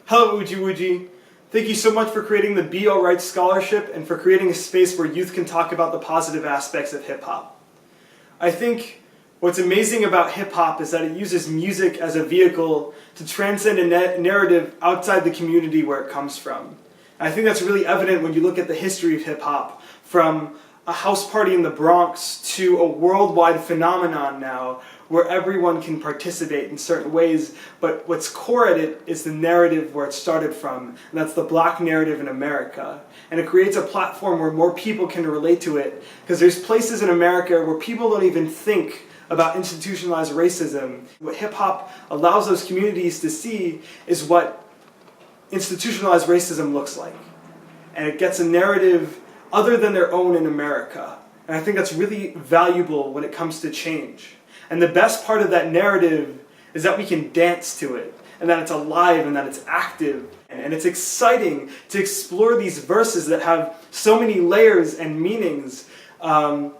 Hello OogeeWoogee. Thank you so much for creating the Be Alright Scholarship and for creating a space where youth can talk about the positive aspects of hip-hop. I think what's amazing about hip-hop is that it uses music as a vehicle to transcend a narrative outside the community where it comes from. And I think that's really evident when you look at the history of hip-hop, from a house party in the Bronx to a worldwide phenomenon now where everyone can participate in certain ways, but what's core at it is the narrative where it started from, and that's the black narrative in America. And it creates a platform where more people can relate to it, because there's places in America where people don't even think about institutionalized racism. What hip-hop allows those communities to see is what institutionalized racism looks like. And it gets a narrative other than their own in America. And I think that's really valuable when it comes to change. And the best part of that narrative is that we can dance to it, and that it's alive, and that it's active. And it's exciting to explore these verses that have so many layers and meanings. And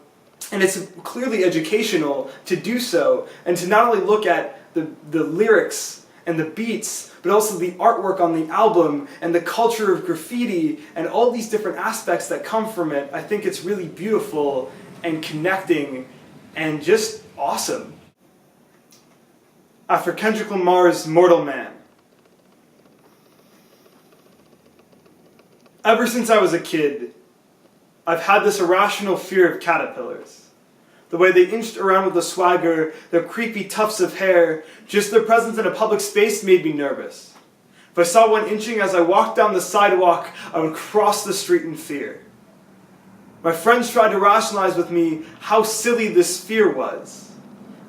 it's clearly educational to do so, and to not only look at the lyrics and the beats, but also the artwork on the album and the culture of graffiti and all these different aspects that come from it. I think it's really beautiful and connecting and just awesome. After Kendrick Lamar's Mortal Man. Ever since I was a kid, I've had this irrational fear of caterpillars. The way they inched around with a swagger, their creepy tufts of hair, just their presence in a public space made me nervous. If I saw one inching as I walked down the sidewalk, I would cross the street in fear. My friends tried to rationalize with me how silly this fear was.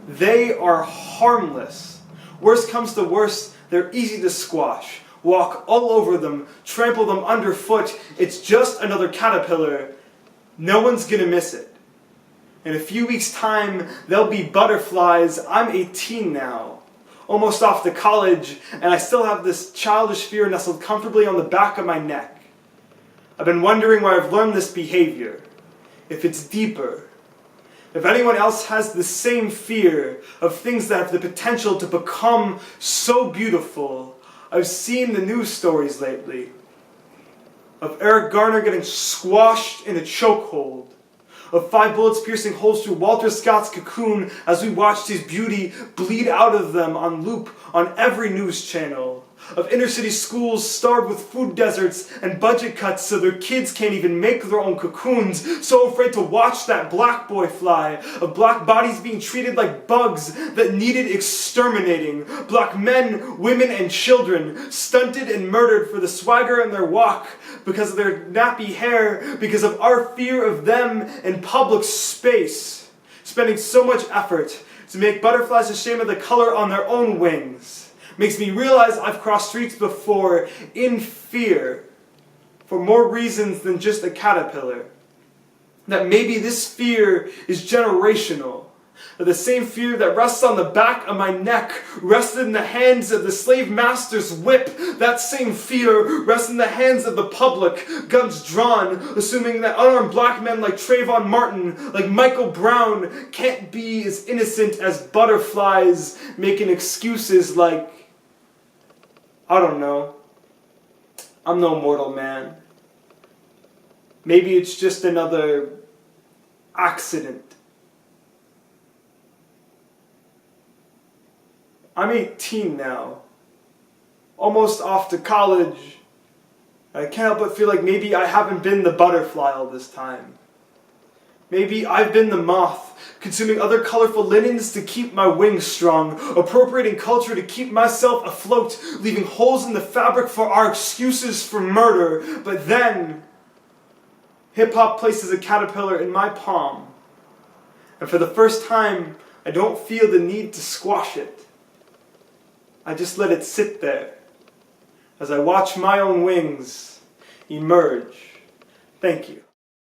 They are harmless. Worst comes to worst, they're easy to squash. Walk all over them, trample them underfoot. It's just another caterpillar. No one's gonna miss it. In a few weeks' time, they'll be butterflies. I'm 18 now, almost off to college, and I still have this childish fear nestled comfortably on the back of my neck. I've been wondering where I've learned this behavior, if it's deeper. If anyone else has the same fear of things that have the potential to become so beautiful. I've seen the news stories lately of Eric Garner getting squashed in a chokehold, of 5 bullets piercing holes through Walter Scott's cocoon as we watched his beauty bleed out of them on loop on every news channel, of inner city schools starved with food deserts and budget cuts so their kids can't even make their own cocoons, so afraid to watch that black boy fly, of black bodies being treated like bugs that needed exterminating, black men, women, and children stunted and murdered for the swagger in their walk, because of their nappy hair, because of our fear of them in public space, spending so much effort to make butterflies ashamed of the color on their own wings. Makes me realize I've crossed streets before in fear for more reasons than just a caterpillar. That maybe this fear is generational. That the same fear that rests on the back of my neck rested in the hands of the slave master's whip. That same fear rests in the hands of the public, guns drawn, assuming that unarmed black men like Trayvon Martin, like Michael Brown, can't be as innocent as butterflies, making excuses like, I don't know, I'm no mortal man. Maybe it's just another accident. I'm 18 now, almost off to college. I can't help but feel like maybe I haven't been the butterfly all this time. Maybe I've been the moth, consuming other colorful linens to keep my wings strong, appropriating culture to keep myself afloat, leaving holes in the fabric for our excuses for murder. But then, hip-hop places a caterpillar in my palm, and for the first time, I don't feel the need to squash it. I just let it sit there as I watch my own wings emerge. Thank you.